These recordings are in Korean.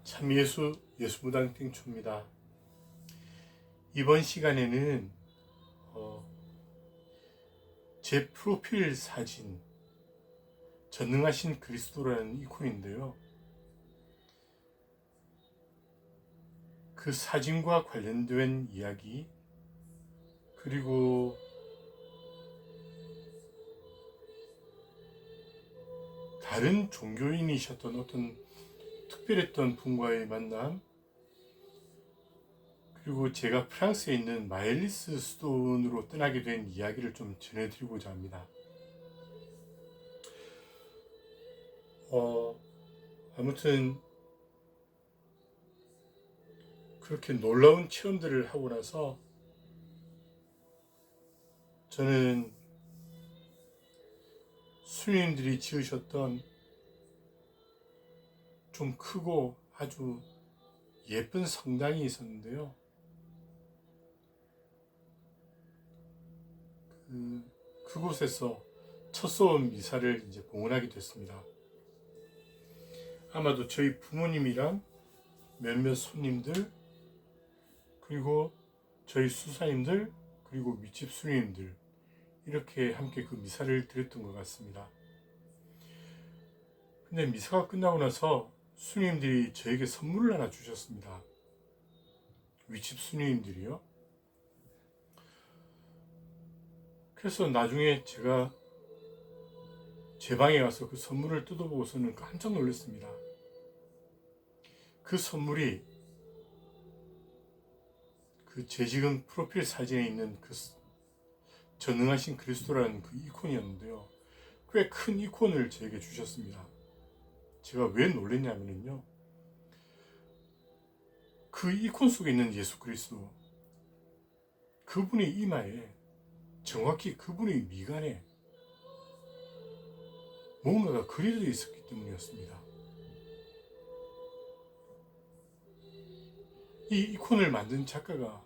참예수 예수무당 땡초입니다. 이번 시간에는 제 프로필 사진 전능하신 그리스도라는 이콘인데요. 그 사진과 관련된 이야기, 그리고 다른 종교인이셨던 어떤 특별했던 분과의 만남, 그리고 제가 프랑스에 있는 마엘리스 수도원으로 떠나게 된 이야기를 좀 전해드리고자 합니다. 아무튼 그렇게 놀라운 체험들을 하고 나서 저는 수녀님들이 지으셨던 좀 크고 아주 예쁜 성당이 있었는데요. 그곳에서 첫 소원 미사를 이제 봉헌하게 됐습니다. 아마도 저희 부모님이랑 몇몇 손님들, 그리고 저희 수사님들, 그리고 밑집 수녀님들, 이렇게 함께 그 미사를 드렸던 것 같습니다. 근데 미사가 끝나고 나서 수녀님들이 저에게 선물을 하나 주셨습니다. 윗집 수녀님들이요. 그래서 나중에 제가 제 방에 가서 그 선물을 뜯어보고서는 깜짝 놀랐습니다. 그 선물이 제 지금 프로필 사진에 있는 그 전능하신 그리스도라는 그 이콘이었는데요. 꽤 큰 이콘을 저에게 주셨습니다. 제가 왜 놀랐냐면요. 그 이콘 속에 있는 예수 그리스도, 그분의 이마에, 정확히 그분의 미간에 뭔가가 그려져 있었기 때문이었습니다. 이 이콘을 만든 작가가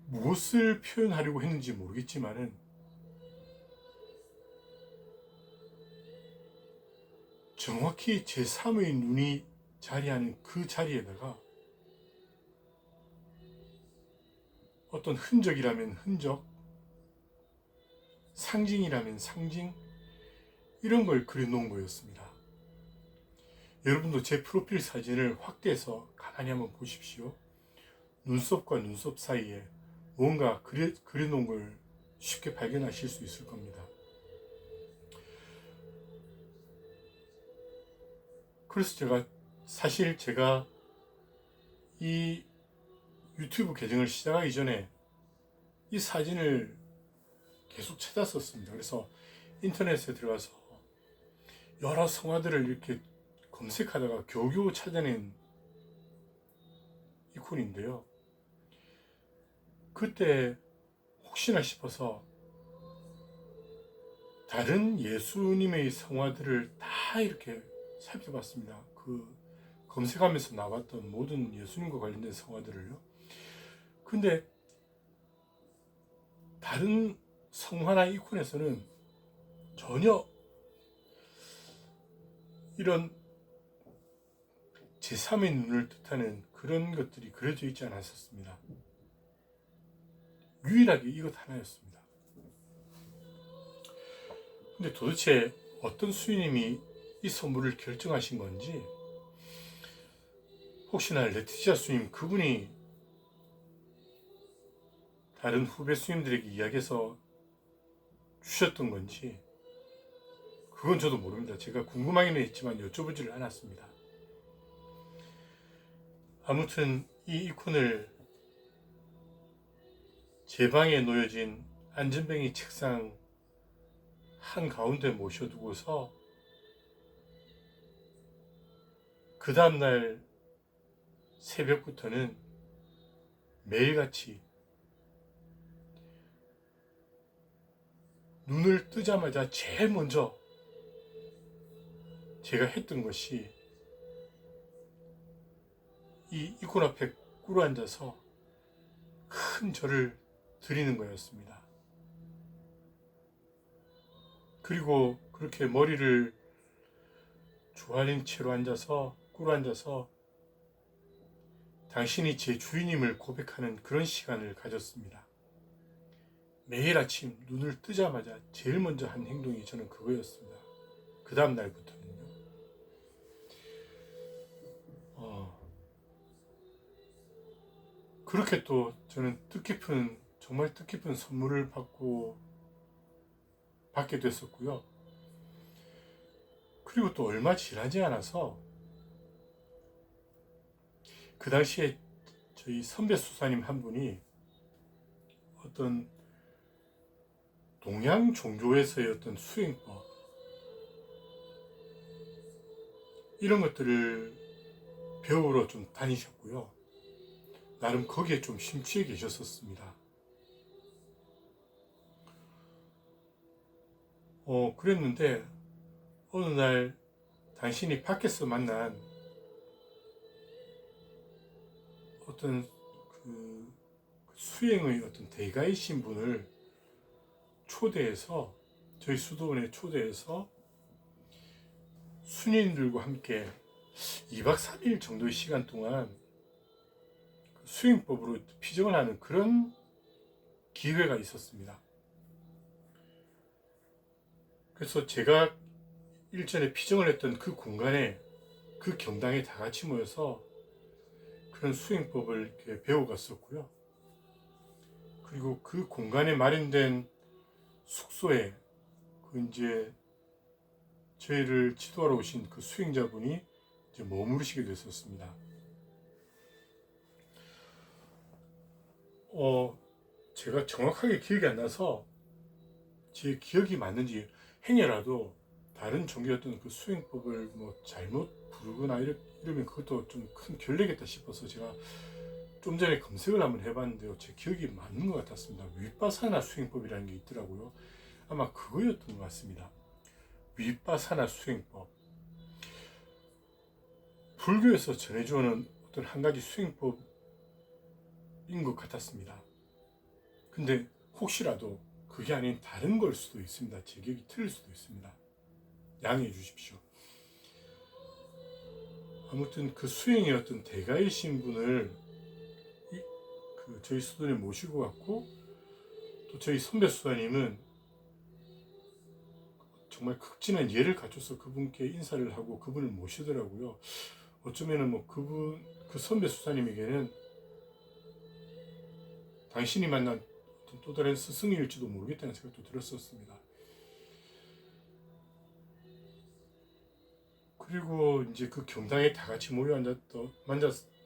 무엇을 표현하려고 했는지 모르겠지만은 정확히 제3의 눈이 자리하는 그 자리에다가 어떤 흔적이라면 흔적, 상징이라면 상징, 이런 걸 그려놓은 거였습니다. 여러분도 제 프로필 사진을 확대해서 가만히 한번 보십시오. 눈썹과 눈썹 사이에 뭔가 그려놓은 걸 쉽게 발견하실 수 있을 겁니다. 그래서 사실 제가 이 유튜브 계정을 시작하기 전에 이 사진을 계속 찾았었습니다. 그래서 인터넷에 들어가서 여러 성화들을 이렇게 검색하다가 겨우겨우 찾아낸 이콘인데요. 그때 혹시나 싶어서 다른 예수님의 성화들을 다 이렇게 살펴봤습니다. 검색하면서 나왔던 모든 예수님과 관련된 성화들을요. 근데 다른 성화나 이콘에서는 전혀 이런 제3의 눈을 뜻하는 그런 것들이 그려져 있지 않았었습니다. 유일하게 이것 하나였습니다. 근데 도대체 어떤 수녀님이 이 선물을 결정하신 건지, 혹시나 레티시아 수님 그분이 다른 후배 수님들에게 이야기해서 주셨던 건지, 그건 저도 모릅니다. 제가 궁금하기는 했지만 여쭤보지를 않았습니다. 아무튼 이 이콘을 제 방에 놓여진 안전뱅이 책상 한가운데 모셔두고서 그 다음날 새벽부터는 매일같이 눈을 뜨자마자 제일 먼저 제가 했던 것이 이 이콘 앞에 꿇어앉아서 큰 절을 드리는 거였습니다. 그리고 그렇게 머리를 주알인 채로 앉아서 꿇어 앉아서 당신이 제 주인임을 고백하는 그런 시간을 가졌습니다. 매일 아침 눈을 뜨자마자 제일 먼저 한 행동이 저는 그거였습니다. 그 다음 날부터는요. 그렇게 또 저는 정말 뜻깊은 선물을 받게 됐었고요. 그리고 또 얼마 지나지 않아서 그 당시에 저희 선배 수사님 한 분이 어떤 동양 종교에서의 어떤 수행법 이런 것들을 배우러 좀 다니셨고요. 나름 거기에 좀 심취해 계셨었습니다. 그랬는데 어느 날 당신이 밖에서 만난 어떤 그 수행의 어떤 대가이신 분을 초대해서 저희 수도원에 초대해서 수녀님들과 함께 2박 3일 정도의 시간 동안 수행법으로 피정을 하는 그런 기회가 있었습니다. 그래서 제가 일전에 피정을 했던 그 공간에 그 경당에 다 같이 모여서 그런 수행법을 이렇게 배워갔었고요. 그리고 그 공간에 마련된 숙소에 이제 저희를 지도하러 오신 그 수행자분이 이제 머무르시게 됐었습니다. 제가 정확하게 기억이 안 나서 제 기억이 맞는지 행여라도 다른 종교였던 그 수행법을 잘못 부르거나 이러면 그것도 좀 큰 결례겠다 싶어서 제가 좀 전에 검색을 한번 해봤는데요. 제 기억이 맞는 것 같았습니다. 윗바사나 수행법이라는 게 있더라고요. 아마 그거였던 것 같습니다. 윗바사나 수행법. 불교에서 전해주는 어떤 한 가지 수행법인 것 같았습니다. 근데 혹시라도 그게 아닌 다른 걸 수도 있습니다. 제 기억이 틀릴 수도 있습니다. 양해해 주십시오. 아무튼 그 수행의 어떤 대가이신 분을 저희 수도원에 모시고 갔고, 또 저희 선배 수사님은 정말 극진한 예를 갖춰서 그분께 인사를 하고 그분을 모시더라고요. 어쩌면은 그 선배 수사님에게는 당신이 만난 또 다른 스승일지도 모르겠다는 생각도 들었었습니다. 그리고 이제 그 경당에 다 같이 모여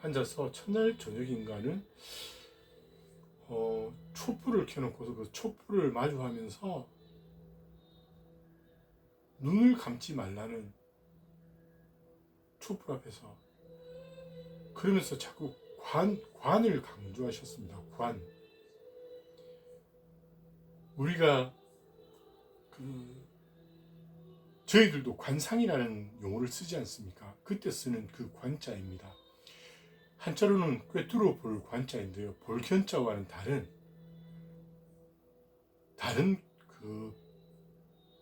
앉아서 첫날 저녁인가는 촛불을 켜놓고서 그 촛불을 마주하면서 눈을 감지 말라는, 촛불 앞에서 그러면서 자꾸 관을 강조하셨습니다. 관. 우리가 저희들도 관상이라는 용어를 쓰지 않습니까? 그때 쓰는 그 관자입니다. 한자로는 꿰뚫어 볼 관자인데요. 볼 견자와는 다른 그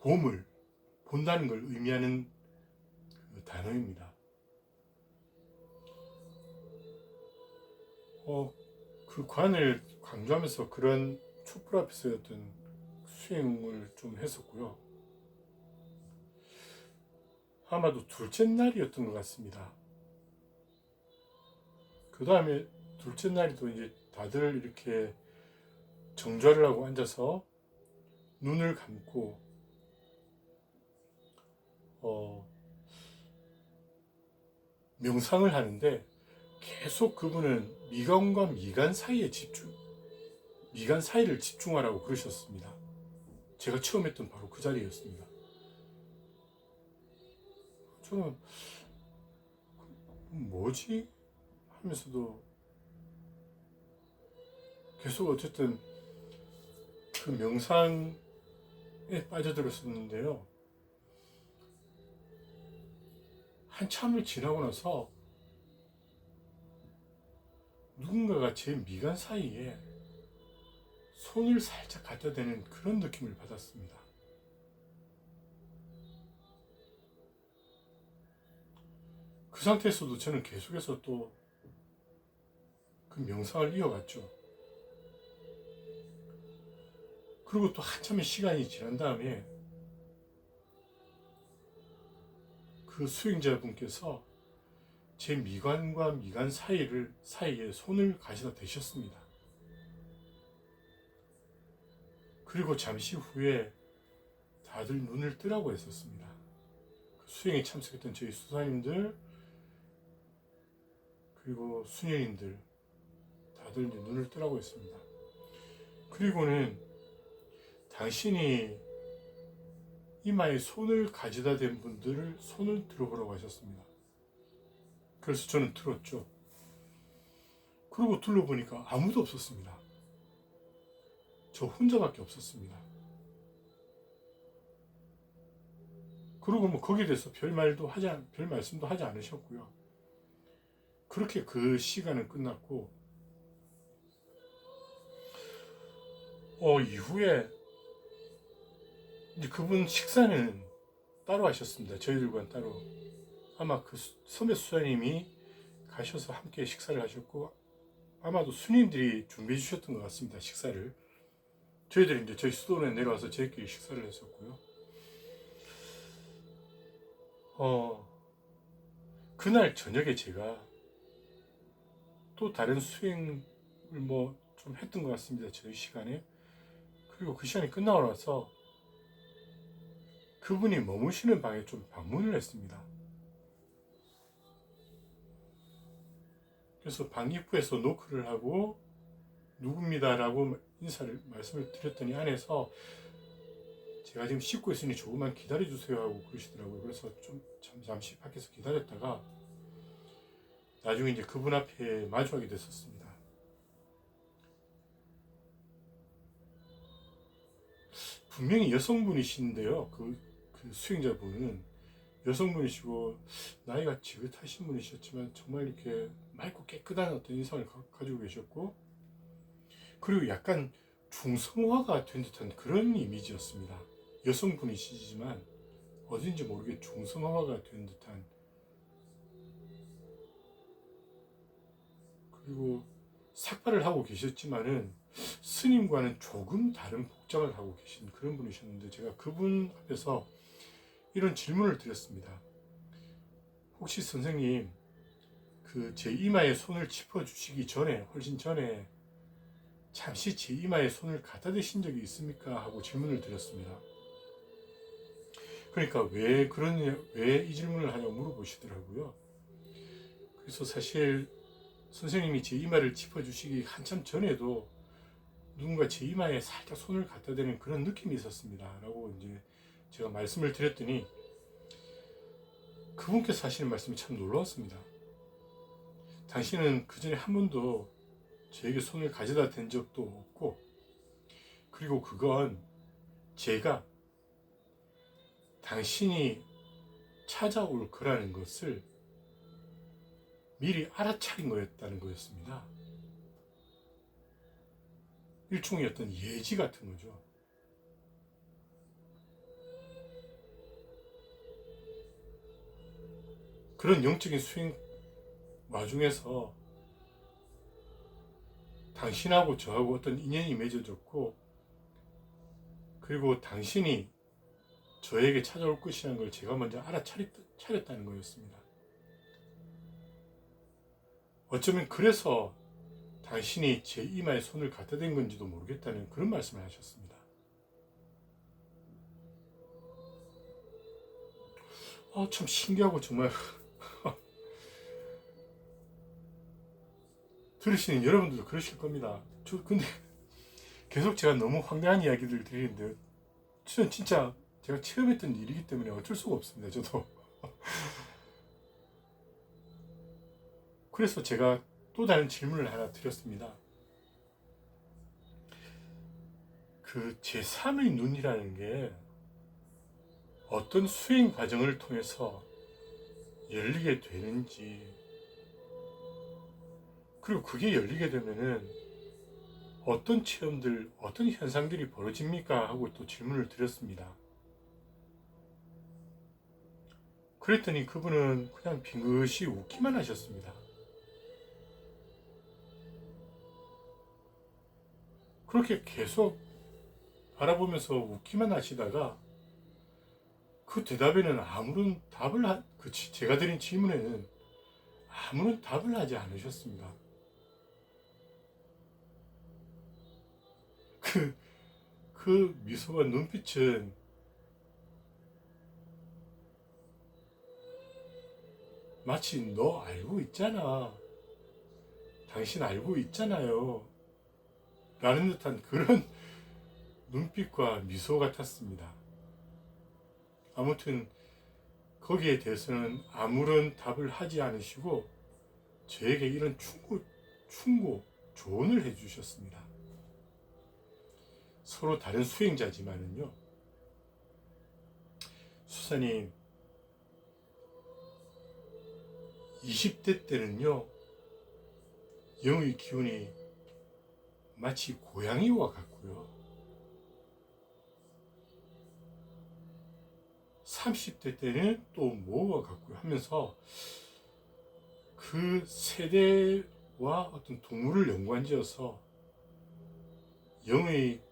봄을 본다는 걸 의미하는 그 단어입니다. 그 관을 강조하면서 그런 촛불 앞에서 어떤 수행을 좀 했었고요. 아마도 둘째 날이었던 것 같습니다. 그 다음에 둘째 날에도 이제 다들 이렇게 정좌를 하고 앉아서 눈을 감고 명상을 하는데 계속 그분은 미간과 미간 사이를 집중하라고 그러셨습니다. 제가 처음 했던 바로 그 자리였습니다. 저는 뭐지? 하면서도 계속 어쨌든 그 명상에 빠져들었었는데요. 한참을 지나고 나서 누군가가 제 미간 사이에 손을 살짝 갖다 대는 그런 느낌을 받았습니다. 상태에서도 저는 계속해서 또 그 명상을 이어갔죠. 그리고 또 한참의 시간이 지난 다음에 그 수행자분께서 제 미간과 미간 사이에 손을 가시다 대셨습니다. 그리고 잠시 후에 다들 눈을 뜨라고 했었습니다. 그 수행에 참석했던 저희 수사님들 그리고 수녀님들 다들 이제 눈을 뜨라고 했습니다. 그리고는 당신이 이마에 손을 가지다 댄 분들을 손을 들어보라고 하셨습니다. 그래서 저는 들었죠. 그리고 둘러보니까 아무도 없었습니다. 저 혼자밖에 없었습니다. 그리고 뭐 거기에 대해서 별 말씀도 하지 않으셨고요. 그렇게 그 시간은 끝났고, 이후에 이제 그분 식사는 따로 하셨습니다. 저희들과는 따로. 아마 그 선배 수사님이 가셔서 함께 식사를 하셨고, 아마도 수님들이 준비해 주셨던 것 같습니다. 식사를. 저희들이 이제 저희 수도원에 내려와서 저희끼리 식사를 했었고요. 그날 저녁에 제가 또 다른 수행을 뭐 좀 했던 것 같습니다. 저희 시간에. 그리고 그 시간이 끝나고 나서 그분이 머무시는 방에 좀 방문을 했습니다. 그래서 방 입구에서 노크를 하고 누굽니다라고 말씀을 드렸더니 안에서 제가 지금 씻고 있으니 조금만 기다려주세요 하고 그러시더라고요. 그래서 좀 잠시 밖에서 기다렸다가 나중에 이제 그분 앞에 마주하게 됐었습니다. 분명히 여성분이신데요. 그 수행자분은 여성분이시고 나이가 지긋하신 분이셨지만 정말 이렇게 맑고 깨끗한 어떤 인상을 가지고 계셨고, 그리고 약간 중성화가 된 듯한 그런 이미지였습니다. 여성분이시지만 어딘지 모르게 중성화가 된 듯한, 그리고 삭발을 하고 계셨지만은 스님과는 조금 다른 복장을 하고 계신 그런 분이셨는데, 제가 그분 앞에서 이런 질문을 드렸습니다. 혹시 선생님, 그 제 이마에 손을 짚어주시기 전에, 훨씬 전에 잠시 제 이마에 손을 갖다 대신 적이 있습니까? 하고 질문을 드렸습니다. 그러니까 왜 이 질문을 하냐고 물어보시더라고요. 그래서 사실 선생님이 제 이마를 짚어주시기 한참 전에도 누군가 제 이마에 살짝 손을 갖다 대는 그런 느낌이 있었습니다. 라고 이제 제가 말씀을 드렸더니 그분께서 하시는 말씀이 참 놀라웠습니다. 당신은 그 전에 한 번도 저에게 손을 가져다 댄 적도 없고, 그리고 그건 제가 당신이 찾아올 거라는 것을 미리 알아차린 거였다는 거였습니다. 일종의 어떤 예지 같은 거죠. 그런 영적인 수행 와중에서 당신하고 저하고 어떤 인연이 맺어졌고, 그리고 당신이 저에게 찾아올 것이라는 걸 제가 먼저 알아차렸다는 거였습니다. 어쩌면 그래서 당신이 제 이마에 손을 갖다 댄 건지도 모르겠다는 그런 말씀을 하셨습니다. 참 신기하고 정말 들으시는 여러분들도 그러실 겁니다. 근데 계속 제가 너무 황당한 이야기들을 드리는데, 저는 진짜 제가 체험했던 일이기 때문에 어쩔 수가 없습니다. 저도. 그래서 제가 또 다른 질문을 하나 드렸습니다. 그 제3의 눈이라는 게 어떤 수행 과정을 통해서 열리게 되는지, 그리고 그게 열리게 되면은 어떤 체험들, 어떤 현상들이 벌어집니까? 하고 또 질문을 드렸습니다. 그랬더니 그분은 그냥 빙긋이 웃기만 하셨습니다. 그렇게 계속 바라보면서 웃기만 하시다가 그 대답에는 아무런 답을 제가 드린 질문에는 아무런 답을 하지 않으셨습니다. 그 미소와 눈빛은 마치 너 알고 있잖아. 당신 알고 있잖아요. 라는 듯한 그런 눈빛과 미소 같았습니다. 아무튼 거기에 대해서는 아무런 답을 하지 않으시고 저에게 이런 충고, 조언을 해주셨습니다. 서로 다른 수행자지만은요. 수사님, 20대 때는요. 영의 기운이 마치 고양이와 같고요. 30대 때는 또 뭐와 같고요 하면서 그 세대와 어떤 동물을 연관지어서 영의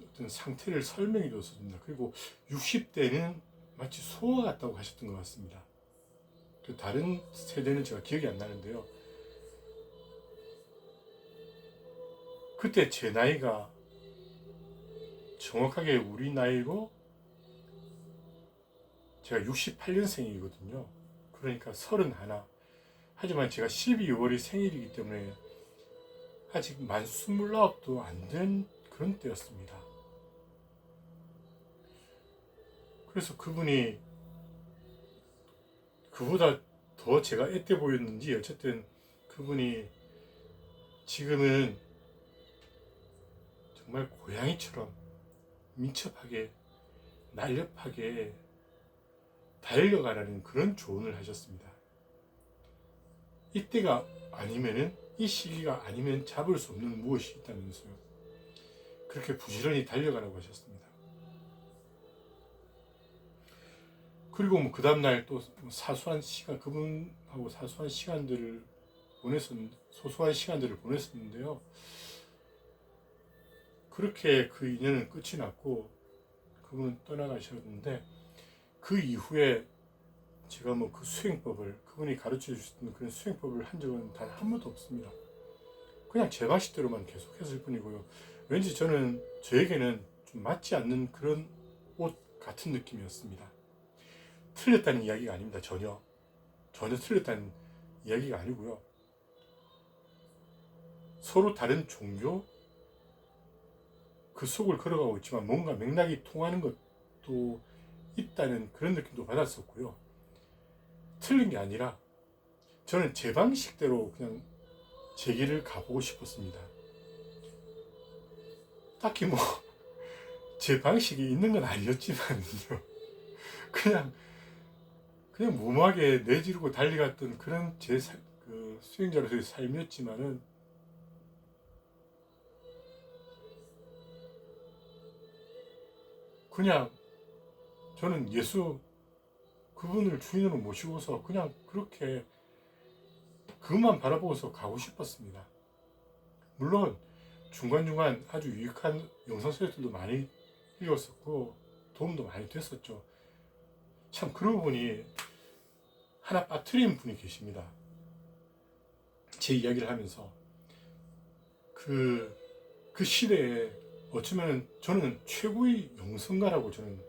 어떤 상태를 설명해 줬습니다. 그리고 60대는 마치 소와 같다고 하셨던 것 같습니다. 다른 세대는 제가 기억이 안 나는데요. 그때 제 나이가 정확하게 우리 나이고 제가 68년생이거든요. 그러니까 31. 하지만 제가 12월이 생일이기 때문에 아직 만 29도 안 된 그런 때였습니다. 그래서 그분이 그보다 더 제가 앳돼 보였는지 어쨌든 그분이 지금은 정말 고양이처럼 민첩하게 날렵하게 달려가라는 그런 조언을 하셨습니다. 이때가 아니면은 이 시기가 아니면 잡을 수 없는 무엇이 있다면서요. 그렇게 부지런히 달려가라고 하셨습니다. 그리고 뭐 그 다음날 또 사소한 시간, 그분하고 사소한 시간들을 소소한 시간들을 보냈었는데요. 그렇게 그 인연은 끝이 났고 그분은 떠나가셨는데 그 이후에 제가 뭐 그 수행법을 그분이 가르쳐 주셨던 그런 수행법을 한 적은 단 한 번도 없습니다. 그냥 제 방식대로만 계속 했을 뿐이고요. 왠지 저에게는 좀 맞지 않는 그런 옷 같은 느낌이었습니다. 틀렸다는 이야기가 아닙니다. 전혀 틀렸다는 이야기가 아니고요. 서로 다른 종교 그 속을 걸어가고 있지만 뭔가 맥락이 통하는 것도 있다는 그런 느낌도 받았었고요. 틀린 게 아니라 저는 제 방식대로 그냥 제 길을 가보고 싶었습니다. 딱히 뭐 제 방식이 있는 건 아니었지만요. 그냥 무모하게 내지르고 달려갔던 그런 그 수행자로서의 삶이었지만은 그냥 저는 그분을 주인으로 모시고서 그냥 그렇게 그것만 바라보고서 가고 싶었습니다. 물론 중간중간 아주 유익한 영상 소설들도 많이 읽었었고 도움도 많이 됐었죠. 참 그러고 보니 하나 빠뜨린 분이 계십니다. 제 이야기를 하면서 그 시대에 어쩌면 저는 최고의 영성가라고 저는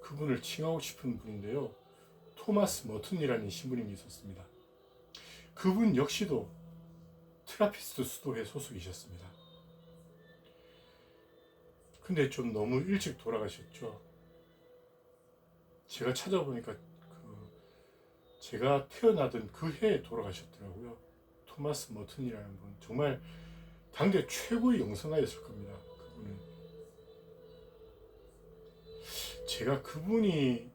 그분을 칭하고 싶은 분인데요. 토마스 머튼이라는 신부님이 있었습니다. 그분 역시도 트라피스트 수도회 소속이셨습니다. 근데 좀 너무 일찍 돌아가셨죠. 제가 찾아보니까 제가 태어나던 그 해에 돌아가셨더라고요. 토마스 머튼이라는 분. 정말 당대 최고의 영성가였을 겁니다. 그분은. 제가 그분이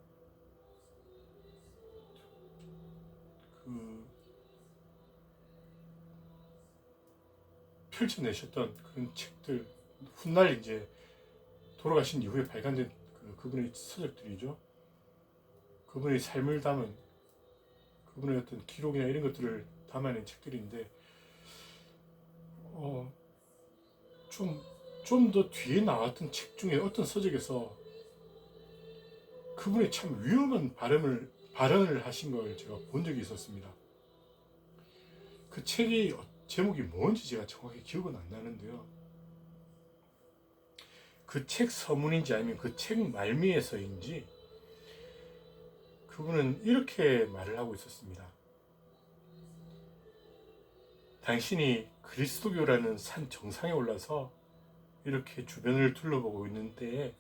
펼쳐내셨던 그런 책들, 훗날 이제 돌아가신 이후에 발간된 그분의 서적들이죠. 그분의 삶을 담은 그분의 어떤 기록이나 이런 것들을 담아낸 책들인데 좀 더 뒤에 나왔던 책 중에 어떤 서적에서 그분의 참 위험한 발언을 하신 걸 제가 본 적이 있었습니다. 그 책이 제목이 뭔지 제가 정확히 기억은 안 나는데요. 그 책 서문인지 아니면 그 책 말미에서인지 그분은 이렇게 말을 하고 있었습니다. 당신이 그리스도교라는 산 정상에 올라서 이렇게 주변을 둘러보고 있는 때에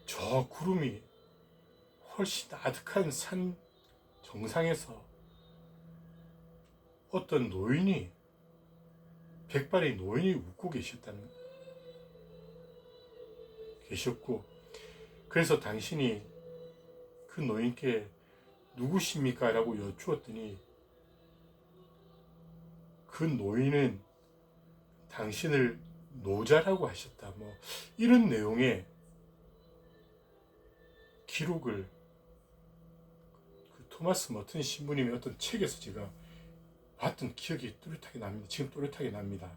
저 구름이 훨씬 아득한 산 정상에서 어떤 백발의 노인이 웃고 계셨고, 그래서 당신이 그 노인께 누구십니까? 라고 여쭈었더니 그 노인은 당신을 노자라고 하셨다. 이런 내용의 기록을 그 토마스 머튼 신부님의 어떤 책에서 제가 봤던 기억이 뚜렷하게 납니다. 지금 뚜렷하게 납니다.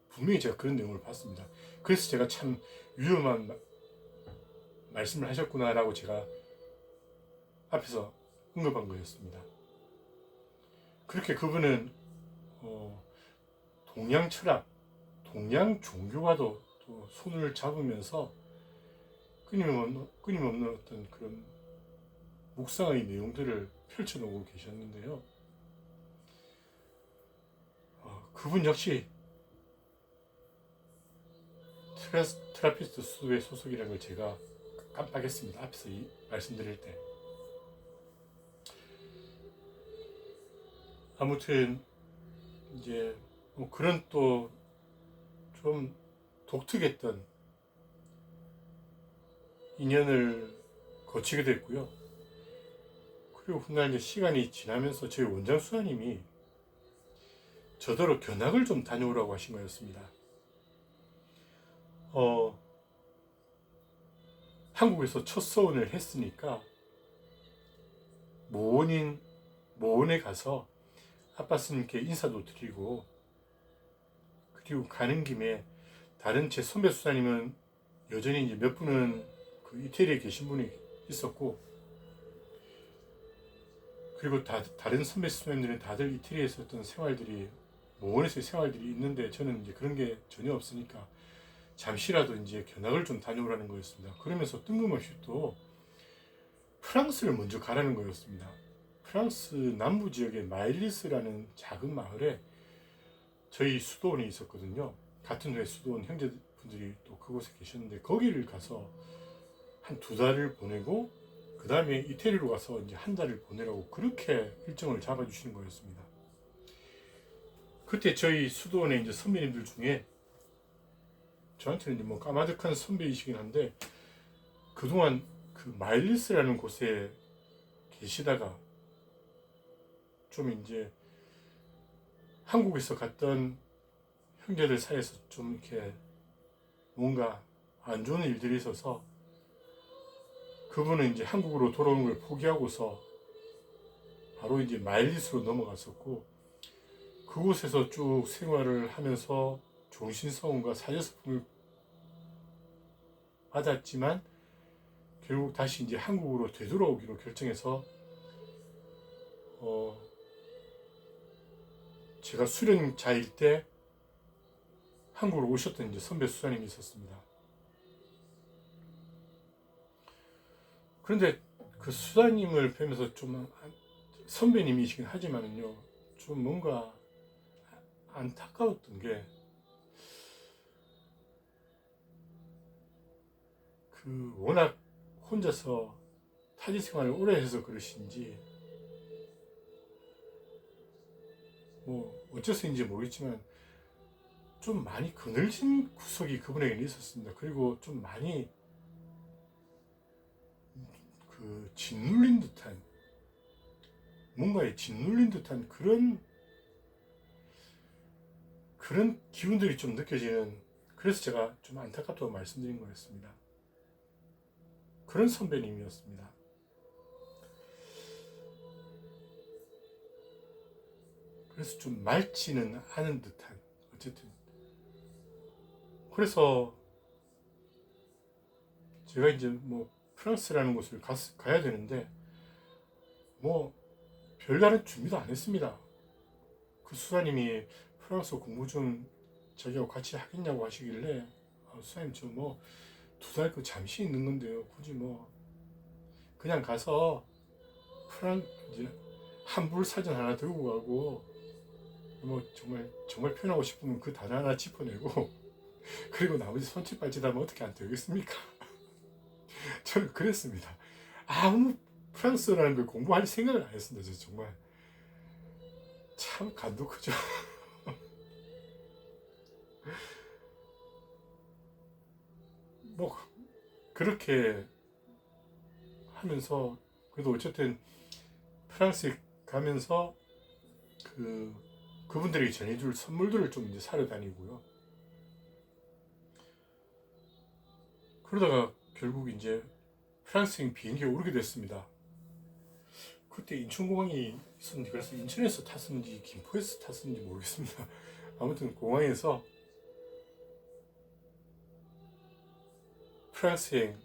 분명히 제가 그런 내용을 봤습니다. 그래서 제가 참 위험한 말씀을 하셨구나라고 제가 앞에서 언급한 거였습니다. 그렇게 그분은 동양 철학, 동양 종교와도 또 손을 잡으면서 끊임없는 어떤 그런 묵상의 내용들을 펼쳐놓고 계셨는데요. 그분 역시 트라피스트 수도회 소속이라는 걸 제가 깜빡했습니다. 앞에서 말씀드릴 때. 아무튼 이제 그런 또 좀 독특했던 인연을 거치게 됐고요. 그리고 훗날 이제 시간이 지나면서 저희 원장 수사님이 저더러 견학을 좀 다녀오라고 하신 거였습니다. 한국에서 첫 서원을 했으니까 모원에 가서 아빠 스님께 인사도 드리고, 그리고 가는 김에 다른 제 선배 수사님은 여전히 이제 몇 분은 그 이태리에 계신 분이 있었고, 그리고 다른 선배 수사님들은 다들 이태리에서 어떤 생활들이, 모원에서의 생활들이 있는데 저는 이제 그런 게 전혀 없으니까 잠시라도 이제 견학을 좀 다녀오라는 거였습니다. 그러면서 뜬금없이 또 프랑스를 먼저 가라는 거였습니다. 프랑스 남부 지역의 마일리스라는 작은 마을에 저희 수도원이 있었거든요. 같은 회 수도원 형제분들이 또 그곳에 계셨는데 거기를 가서 한 2달을 보내고 그 다음에 이태리로 가서 이제 1달을 보내라고 그렇게 일정을 잡아주시는 거였습니다. 그때 저희 수도원의 이제 선배님들 중에 저한테는 이제 까마득한 선배이시긴 한데 그동안 그 마일리스라는 곳에 계시다가 좀 이제 한국에서 갔던 형제들 사이에서 좀 이렇게 뭔가 안 좋은 일들이 있어서 그분은 이제 한국으로 돌아오는 걸 포기하고서 바로 이제 마일리스로 넘어갔었고, 그곳에서 쭉 생활을 하면서 종신서원과 사제서품을 받았지만 결국 다시 이제 한국으로 되돌아오기로 결정해서 제가 수련자일 때 한국으로 오셨던 이제 선배 수사님이 있었습니다. 그런데 그 수사님을 뵈면서 좀 선배님이시긴 하지만은요, 좀 뭔가 안타까웠던 게 그 워낙 혼자서 타지 생활을 오래 해서 그러신지 어째서인지 모르겠지만 좀 많이 그늘진 구석이 그분에게는 있었습니다. 그리고 좀 많이 그 짓눌린 듯한, 뭔가에 짓눌린 듯한 그런 기운들이 좀 느껴지는, 그래서 제가 좀 안타깝다고 말씀드린 거였습니다. 그런 선배님이었습니다. 그래서 좀 맑지는 않은 듯한, 어쨌든 그래서 제가 이제 뭐 프랑스라는 곳을 가야 되는데 뭐 별다른 준비도 안 했습니다. 그 수사님이 프랑스어 공부 좀 자기하고 같이 하겠냐고 하시길래, 수사님 저 뭐 2달 그 잠시 있는 건데요, 굳이 뭐 그냥 가서 이제 한불 사전 하나 들고 가고 뭐 정말 표현하고 싶으면 그 단어 하나 짚어내고 그리고 나머지 손짓 발짓하면 어떻게 안 되겠습니까? 저는 그랬습니다. 아무 프랑스어라는 걸 공부할 생각을 안 했습니다. 저 정말 참 간도 크죠. 뭐 그렇게 하면서 그래도 어쨌든 프랑스에 가면서 그분들에게 전해줄 선물들을 좀 이제 사러 다니고요. 그러다가 결국 이제 프랑스행 비행기에 오르게 됐습니다. 그때 인천공항이 있었는데, 그래서 인천에서 탔는지 김포에서 탔는지 모르겠습니다. 아무튼 공항에서 프랑스행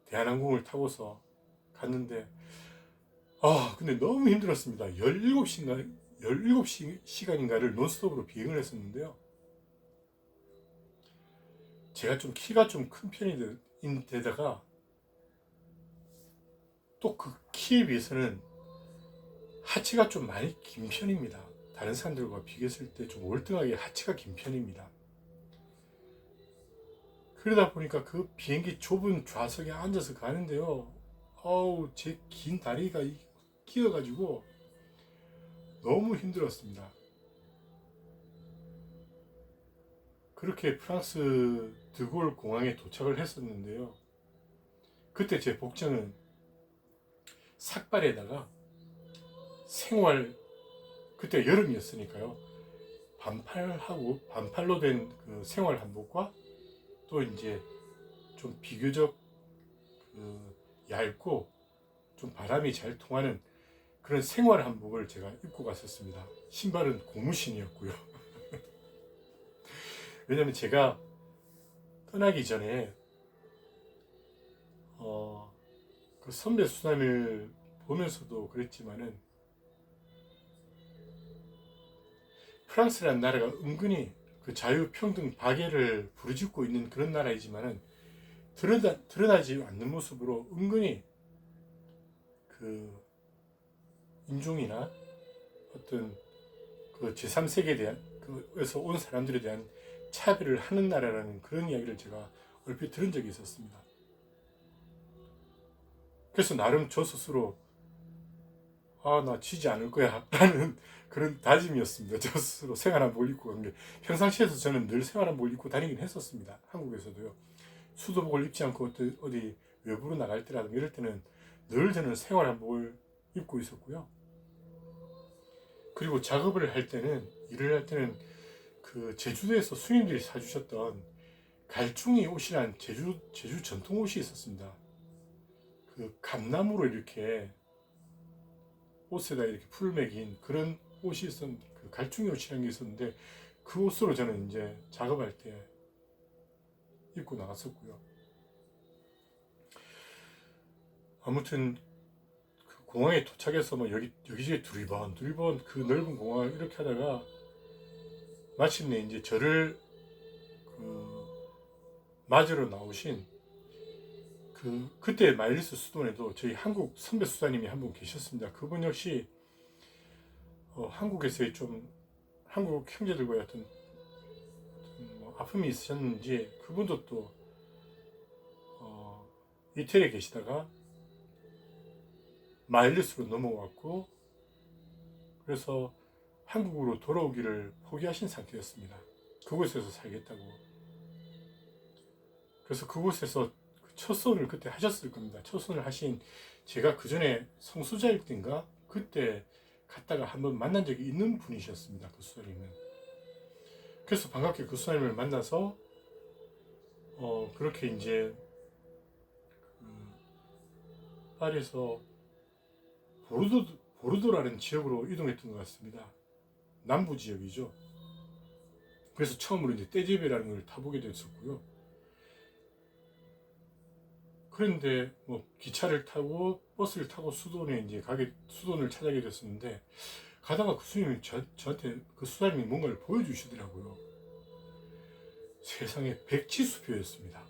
대한항공을 타고서 갔는데, 근데 너무 힘들었습니다. 17시간인가를 논스톱으로 비행을 했었는데요. 제가 좀 키가 좀 큰 편인데다가 또 그 키에 비해서는 하체가 좀 많이 긴 편입니다. 다른 사람들과 비교했을 때 좀 월등하게 하체가 긴 편입니다. 그러다 보니까 그 비행기 좁은 좌석에 앉아서 가는데요. 제 긴 다리가 끼어가지고 너무 힘들었습니다. 그렇게 프랑스 드골 공항에 도착을 했었는데요. 그때 제 복장은 삭발에다가 그때 여름이었으니까요. 반팔로 된 그 생활 한복과 또 이제 좀 비교적 얇고 좀 바람이 잘 통하는 그런 생활 한복을 제가 입고 갔었습니다. 신발은 고무신이었고요. 왜냐면 제가 떠나기 전에 그 선배 수남을 보면서도 그랬지만은, 프랑스라는 나라가 은근히 그 자유평등 박애를 부르짖고 있는 그런 나라이지만은 드러나지 않는 모습으로 은근히 그 인종이나 어떤 그 제3세계에 대한 그에서 온 사람들에 대한 차별을 하는 나라라는 그런 이야기를 제가 얼핏 들은 적이 있었습니다. 그래서 나름 저 스스로 나 지지 않을 거야 라는 그런 다짐이었습니다. 저 스스로 생활한복을 입고 간 게, 평상시에서 저는 늘 생활한복을 입고 다니긴 했었습니다. 한국에서도요. 수도복을 입지 않고 어디 외부로 나갈 때라든가 이럴 때는 늘 저는 생활한복을 입고 있었고요. 그리고 작업을 할 때는, 일을 할 때는 그 제주도에서 수님들이 사주셨던 갈중이 옷이란 제주 전통 옷이 있었습니다. 그 감나무로 이렇게 옷에다 이렇게 풀을 매긴 그런 옷이 있었는데, 그 갈중이 옷이라는 게 있었는데, 그 옷으로 저는 이제 작업할 때 입고 나갔었고요. 아무튼 그 공항에 도착해서 뭐 여기저기 두리번 그 넓은 공항을 이렇게 하다가 마침내 이제 저를 맞으러 나오신 그때 마일리스 수도원에도 저희 한국 선배 수사님이 한 분 계셨습니다. 그분 역시 한국에서의 좀 한국 형제들과의 어떤 뭐 아픔이 있으셨는지, 그분도 또 이태리에 계시다가 마일리스로 넘어왔고, 그래서 한국으로 돌아오기를 포기하신 상태였습니다. 그곳에서 살겠다고. 그래서 그곳에서 첫 손을 그때 하셨을 겁니다. 첫 손을 하신, 제가 그 전에 성수자일 때인가 그때 갔다가 한번 만난 적이 있는 분이셨습니다. 그 수사님은. 그래서 반갑게 그 수사님을 만나서 그렇게 이제 파리에서 보르도라는 지역으로 이동했던 것 같습니다. 남부 지역이죠. 그래서 처음으로 이제 떼제베라는 걸 타보게 됐었고요. 그런데 뭐 기차를 타고 버스를 타고 수도원에 이제 수도원을 찾아게 됐었는데, 가다가 그 스님이 저한테 그 수사님이 뭔가를 보여주시더라고요. 세상에 백지수표였습니다.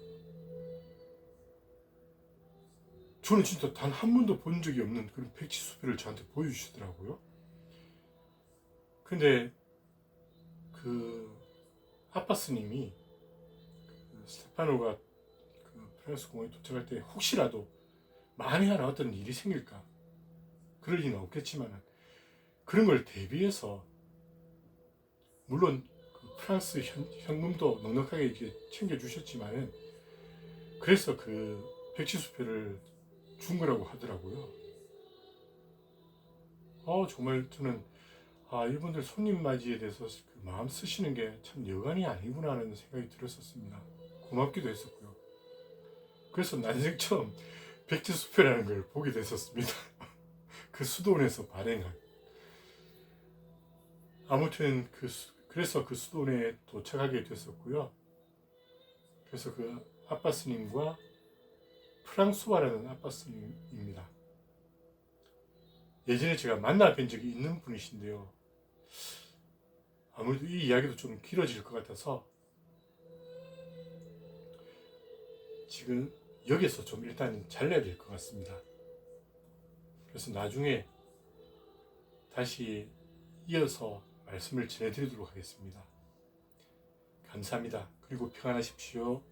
저는 진짜 단 한 번도 본 적이 없는 그런 백지수표를 저한테 보여주시더라고요. 근데 그 아빠 스님이 스테파노가 그 프랑스 공항에 도착할 때 혹시라도 만에 하나 어떤 일이 생길까, 그럴 리는 없겠지만 그런 걸 대비해서, 물론 그 프랑스 현금도 넉넉하게 이렇게 챙겨주셨지만은, 그래서 그 백지수표를 준 거라고 하더라고요. 정말 저는 이분들 손님 맞이에 대해서 그 마음 쓰시는 게 참 여간이 아니구나 하는 생각이 들었었습니다. 고맙기도 했었고요. 그래서 난생 처음 백지수표라는 걸 보게 됐었습니다. 그 수도원에서 발행한. 아무튼 그래서 그 수도원에 도착하게 됐었고요. 그래서 그 아빠 스님과 프랑수와라는 아빠 스님입니다. 예전에 제가 만나 뵌 적이 있는 분이신데요. 아무래도 이 이야기도 좀 길어질 것 같아서 지금 여기서 좀 일단 잘라야 될 것 같습니다. 그래서 나중에 다시 이어서 말씀을 전해드리도록 하겠습니다. 감사합니다. 그리고 평안하십시오.